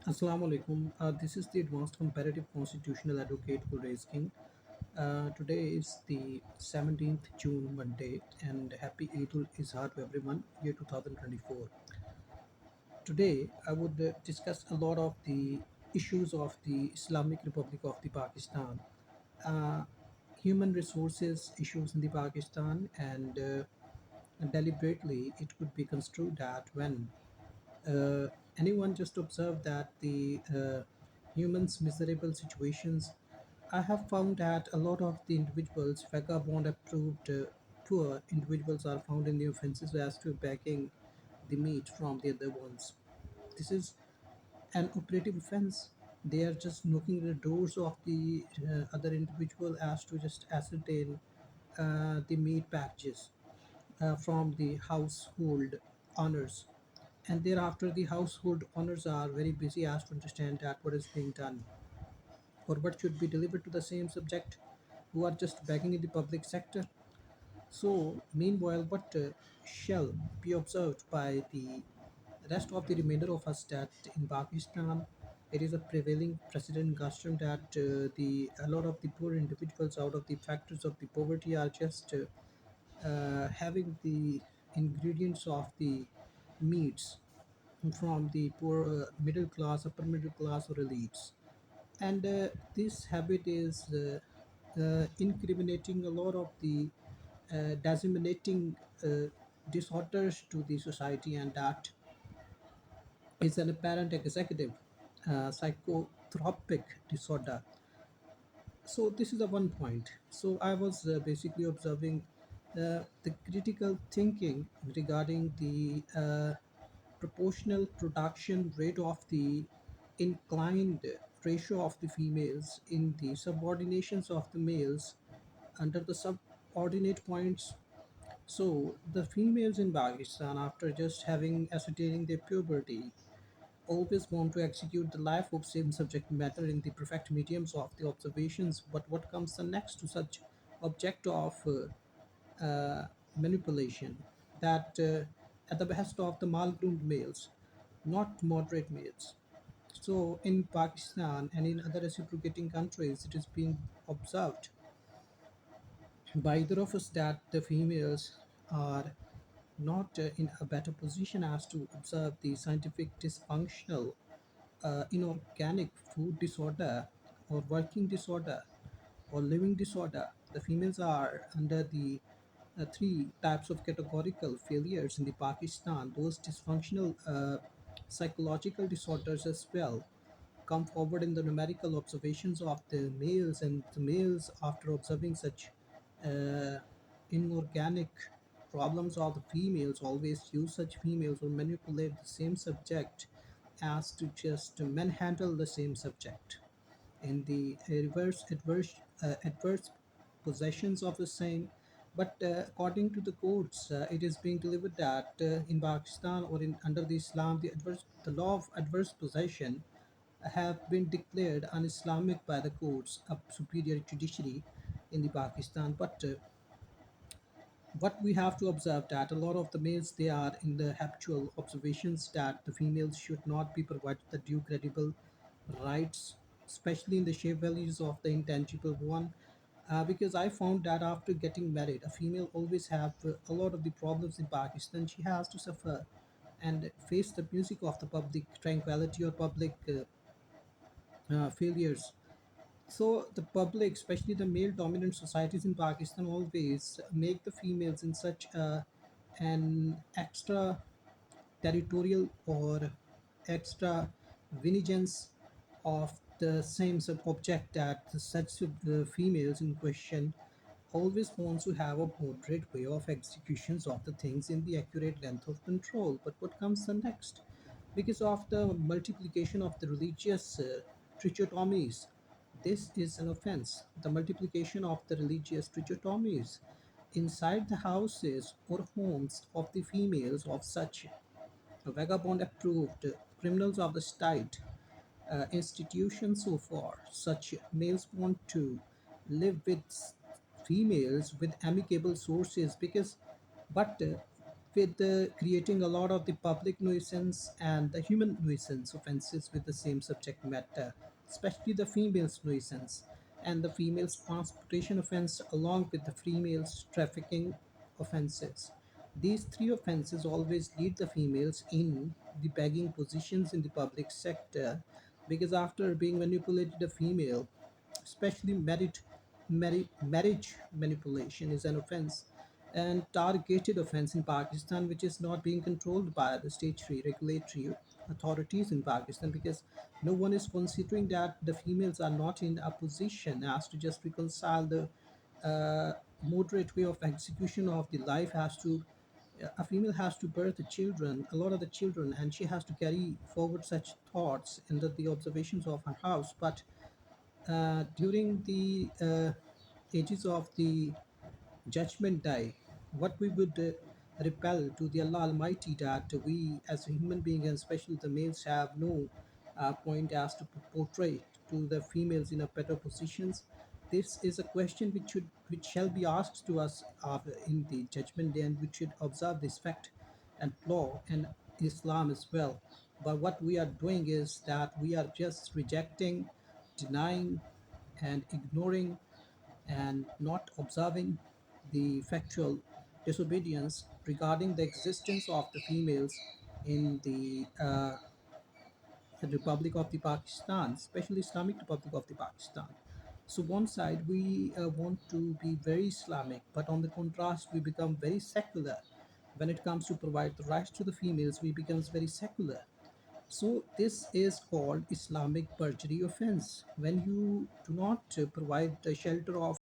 Assalamu alaikum. This is the Advanced Comparative Constitutional Advocate Gurrez King. Today is the 17th June, Monday, and happy Eid ul Izhar to everyone, year 2024. Today, I would discuss a lot of the issues of the Islamic Republic of the Pakistan, uh, human resources issues in the Pakistan, and deliberately it could be construed that when uh, anyone just observe that the humans' miserable situations, I have found that a lot of the individuals, vagabond approved poor individuals, are found in the offenses as to begging the meat from the other ones. This is an operative offense. They are just knocking the doors of the other individual as to just ascertain the meat packages from the household owners, and thereafter the household owners are very busy as to understand that what is being done or what should be delivered to the same subject who are just begging in the public sector. So meanwhile, what shall be observed by the rest of the remainder of us, that in Pakistan it is a prevailing precedent custom that the a lot of the poor individuals out of the factors of the poverty are just having the ingredients of the meats from the poor middle class, upper middle class, or elites. And this habit is incriminating a lot of the disseminating disorders to the society, and that is an apparent executive psychotropic disorder. So this is the one point. So I was basically observing the critical thinking regarding the proportional production rate of the inclined ratio of the females in the subordinations of the males under the subordinate points. So the females in Pakistan, after just having ascertaining their puberty, always want to execute the life of same subject matter in the perfect mediums of the observations. But what comes the next to such object of manipulation, that at the behest of the mal-groomed males, not moderate males. So in Pakistan and in other reciprocating countries, it is being observed by either of us that the females are not in a better position as to observe the scientific dysfunctional inorganic food disorder or working disorder or living disorder. The females are under the three types of categorical failures in the Pakistan. Those dysfunctional psychological disorders as well come forward in the numerical observations of the males, and the males, after observing such uh, inorganic problems of the females, always use such females or manipulate the same subject as to just manhandle the same subject in the adverse possessions of the same. But according to the courts, it is being delivered that in Pakistan or in under the Islam, the law of adverse possession have been declared un-Islamic by the courts of superior judiciary in the Pakistan. But what we have to observe that a lot of the males, they are in the habitual observations that the females should not be provided the due credible rights, especially in the shape values of the intangible one. Because I found that after getting married, a female always have a lot of the problems in Pakistan. She has to suffer and face the music of the public tranquility or public failures. So the public, especially the male dominant societies in Pakistan, always make the females in such an extra territorial or extra vengeance of the same object, that such females in question always wants to have a moderate way of executions of the things in the accurate length of control. But what comes the next? Because of the multiplication of the religious trichotomies, this is an offense. The multiplication of the religious trichotomies inside the houses or homes of the females of such vagabond approved criminals of the state institutions. So far, such males want to live with females with amicable sources, because but with creating a lot of the public nuisance and the human nuisance offenses with the same subject matter, especially the females nuisance and the females transportation offense along with the females trafficking offenses. These three offenses always lead the females in the begging positions in the public sector, because after being manipulated a female, especially marriage manipulation is an offense and targeted offense in Pakistan, which is not being controlled by the statutory regulatory authorities in Pakistan, because no one is considering that the females are not in a position as to just reconcile the uh, moderate way of execution of the life. Has to A female has to birth the children, a lot of the children, and she has to carry forward such thoughts under the observations of her house. But during the ages of the judgment day, what we would repel to the Allah Almighty, that we as a human being, and especially the males, have no point as to portray to the females in a better positions. This is a question which shall be asked to us in the judgment day, and which should observe this fact and law and Islam as well. But what we are doing is that we are just rejecting, denying, and ignoring and not observing the factual disobedience regarding the existence of the females in the Republic of the Pakistan, especially Islamic Republic of the Pakistan. So one side we want to be very Islamic, but on the contrast we become very secular. When it comes to provide the rights to the females, we becomes very secular. So this is called Islamic perjury offense. When you do not provide the shelter of